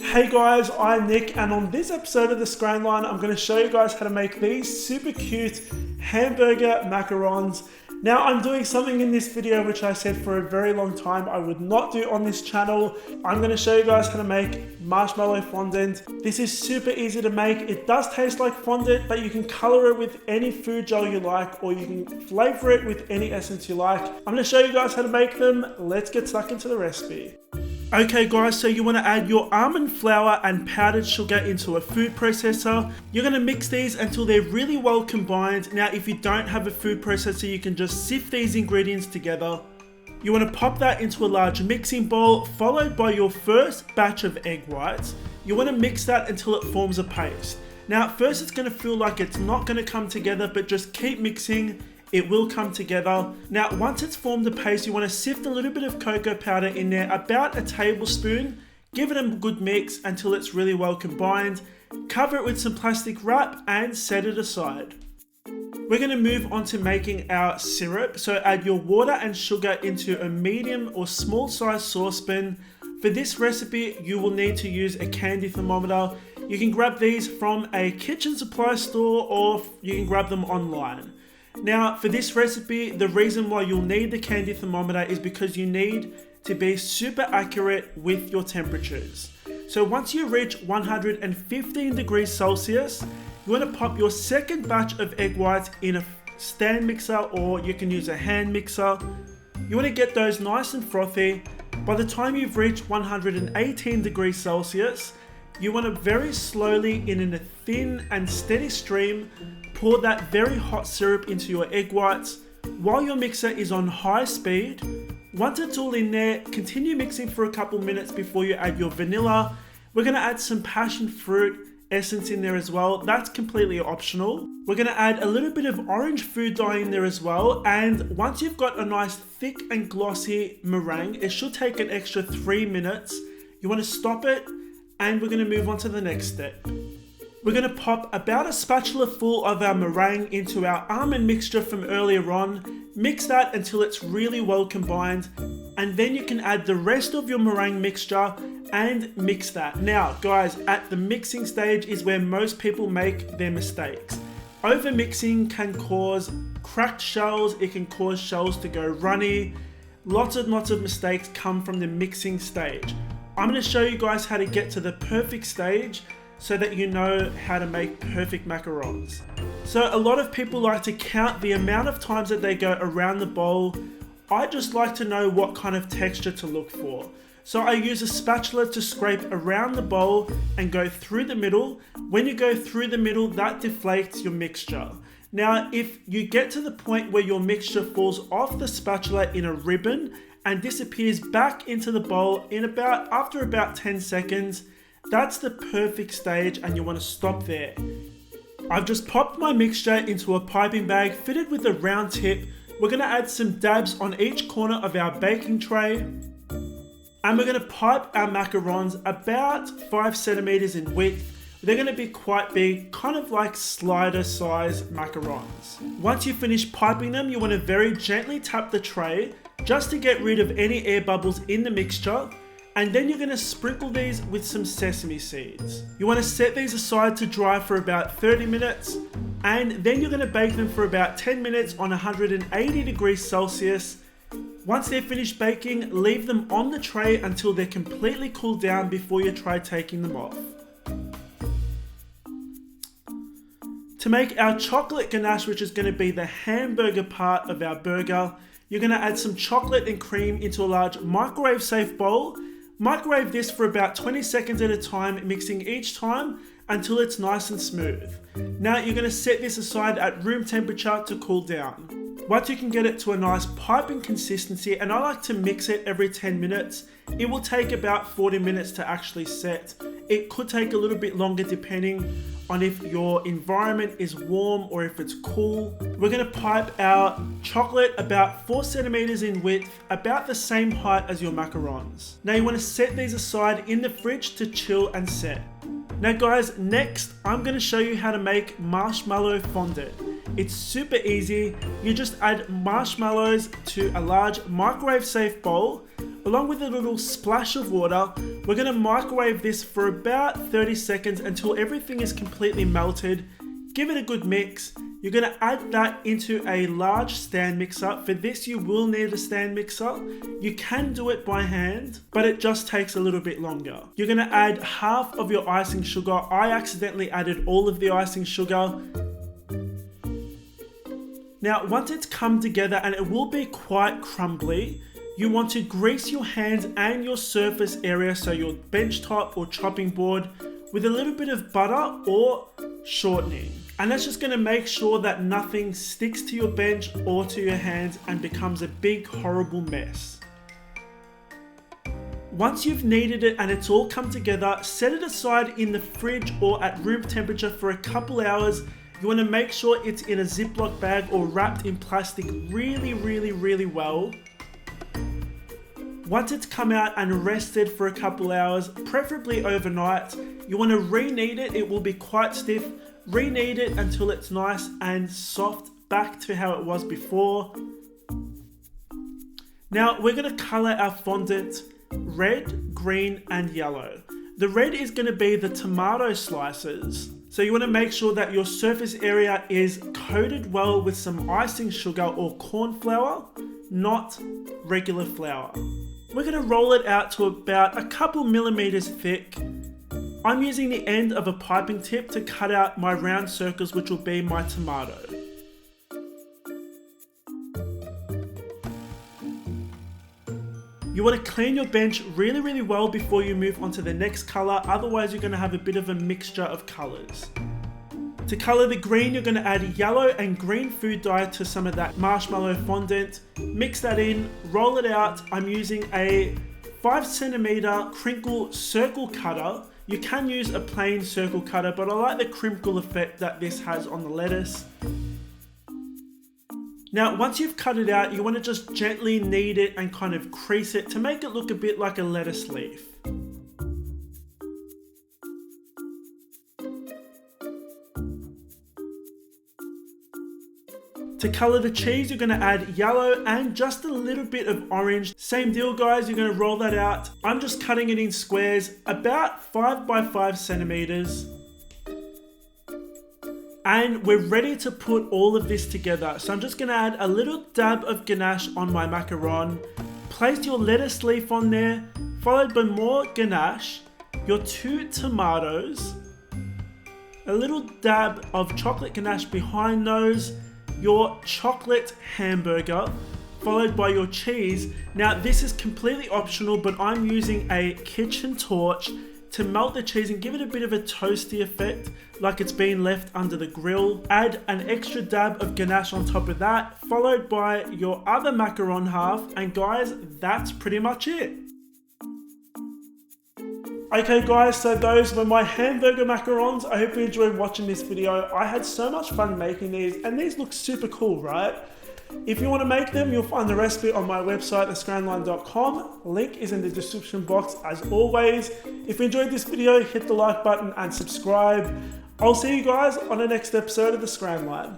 Hey guys, I'm Nick, and on this episode of the Scran Line, I'm going to show you guys how to make these super cute hamburger macarons. Now, I'm doing something in this video which I said for a very long time I would not do on this channel. I'm going to show you guys how to make marshmallow fondant. This is super easy to make. It does taste like fondant, but you can color it with any food gel you like, or you can flavor it with any essence you like. I'm going to show you guys how to make them. Let's get stuck into the recipe. Okay guys, so you want to add your almond flour and powdered sugar into a food processor. You're going to mix these until they're really well combined. Now if you don't have a food processor, you can just sift these ingredients together. You want to pop that into a large mixing bowl, followed by your first batch of egg whites. You want to mix that until it forms a paste. Now at first it's going to feel like it's not going to come together, but just keep mixing. It will come together. Now, once it's formed a paste, you want to sift a little bit of cocoa powder in there, about a tablespoon. Give it a good mix until it's really well combined. Cover it with some plastic wrap and set it aside. We're going to move on to making our syrup. So add your water and sugar into a medium or small size saucepan. For this recipe, you will need to use a candy thermometer. You can grab these from a kitchen supply store, or you can grab them online. Now for this recipe, the reason why you'll need the candy thermometer is because you need to be super accurate with your temperatures. So once you reach 115 degrees Celsius, you want to pop your second batch of egg whites in a stand mixer, or you can use a hand mixer. You want to get those nice and frothy. By the time you've reached 118 degrees Celsius, you want to very slowly, in a thin and steady stream, pour that very hot syrup into your egg whites while your mixer is on high speed. Once it's all in there, continue mixing for a couple minutes before you add your vanilla. We're going to add some passion fruit essence in there as well. That's completely optional. We're going to add a little bit of orange food dye in there as well. And once you've got a nice thick and glossy meringue, it should take an extra 3 minutes. You want to stop it, and we're going to move on to the next step. We're going to pop about a spatula full of our meringue into our almond mixture from earlier on. Mix that until it's really well combined, and then you can add the rest of your meringue mixture and mix that. Now guys, at the mixing stage is where most people make their mistakes. Over mixing can cause cracked shells, it can cause shells to go runny. Lots of mistakes come from the mixing stage. I'm going to show you guys how to get to the perfect stage, so that you know how to make perfect macarons. So a lot of people like to count the amount of times that they go around the bowl. I just like to know what kind of texture to look for. So I use a spatula to scrape around the bowl and go through the middle. When you go through the middle, that deflates your mixture. Now, if you get to the point where your mixture falls off the spatula in a ribbon and disappears back into the bowl after about 10 seconds, that's the perfect stage, and you want to stop there. I've just popped my mixture into a piping bag fitted with a round tip. We're going to add some dabs on each corner of our baking tray. And we're going to pipe our macarons about 5 centimeters in width. They're going to be quite big, kind of like slider size macarons. Once you finish piping them, you want to very gently tap the tray just to get rid of any air bubbles in the mixture. And then you're going to sprinkle these with some sesame seeds. You want to set these aside to dry for about 30 minutes. And then you're going to bake them for about 10 minutes on 180 degrees Celsius. Once they're finished baking, leave them on the tray until they're completely cooled down before you try taking them off. To make our chocolate ganache, which is going to be the hamburger part of our burger, you're going to add some chocolate and cream into a large microwave safe bowl. Microwave this for about 20 seconds at a time, mixing each time until it's nice and smooth. Now you're going to set this aside at room temperature to cool down. Once you can get it to a nice piping consistency, and I like to mix it every 10 minutes, it will take about 40 minutes to actually set. It could take a little bit longer depending on if your environment is warm or if it's cool. We're going to pipe our chocolate about 4 centimeters in width, about the same height as your macarons. Now you want to set these aside in the fridge to chill and set. Now guys, next I'm going to show you how to make marshmallow fondant. It's super easy. You just add marshmallows to a large microwave safe bowl along with a little splash of water. We're gonna microwave this for about 30 seconds until everything is completely melted. Give it a good mix. You're gonna add that into a large stand mixer. For this, you will need a stand mixer. You can do it by hand, but it just takes a little bit longer. You're gonna add half of your icing sugar. I accidentally added all of the icing sugar. Now, once it's come together, and it will be quite crumbly, you want to grease your hands and your surface area, so your bench top or chopping board, with a little bit of butter or shortening. And that's just going to make sure that nothing sticks to your bench or to your hands and becomes a big horrible mess. Once you've kneaded it and it's all come together, set it aside in the fridge or at room temperature for a couple hours. You want to make sure it's in a Ziploc bag or wrapped in plastic really well. Once it's come out and rested for a couple hours, preferably overnight, you want to re-knead it. It will be quite stiff. Re-knead it until it's nice and soft, back to how it was before. Now we're going to color our fondant red, green and yellow. The red is going to be the tomato slices. So you want to make sure that your surface area is coated well with some icing sugar or corn flour, not regular flour. We're going to roll it out to about a couple millimeters thick. I'm using the end of a piping tip to cut out my round circles, which will be my tomato. You want to clean your bench really well before you move on to the next color, otherwise you're going to have a bit of a mixture of colors. To color the green, you're going to add yellow and green food dye to some of that marshmallow fondant. Mix that in, roll it out. I'm using a 5 centimeter crinkle circle cutter. You can use a plain circle cutter, but I like the crinkle effect that this has on the lettuce. Now, once you've cut it out, you want to just gently knead it and kind of crease it to make it look a bit like a lettuce leaf. To color the cheese, you're going to add yellow and just a little bit of orange. Same deal, guys, you're going to roll that out. I'm just cutting it in squares, about 5 by 5 centimeters. And we're ready to put all of this together. So I'm just going to add a little dab of ganache on my macaron. Place your lettuce leaf on there, followed by more ganache, your 2 tomatoes, a little dab of chocolate ganache behind those, your chocolate hamburger, followed by your cheese. Now this is completely optional, but I'm using a kitchen torch to melt the cheese and give it a bit of a toasty effect, like it's been left under the grill. Add an extra dab of ganache on top of that, followed by your other macaron half, and guys, that's pretty much it. Okay guys, so those were my hamburger macarons. I hope you enjoyed watching this video. I had so much fun making these, and these look super cool, right? If you want to make them, you'll find the recipe on my website, scranline.com. Link is in the description box as always. If you enjoyed this video, hit the like button and subscribe. I'll see you guys on the next episode of the Scran Line.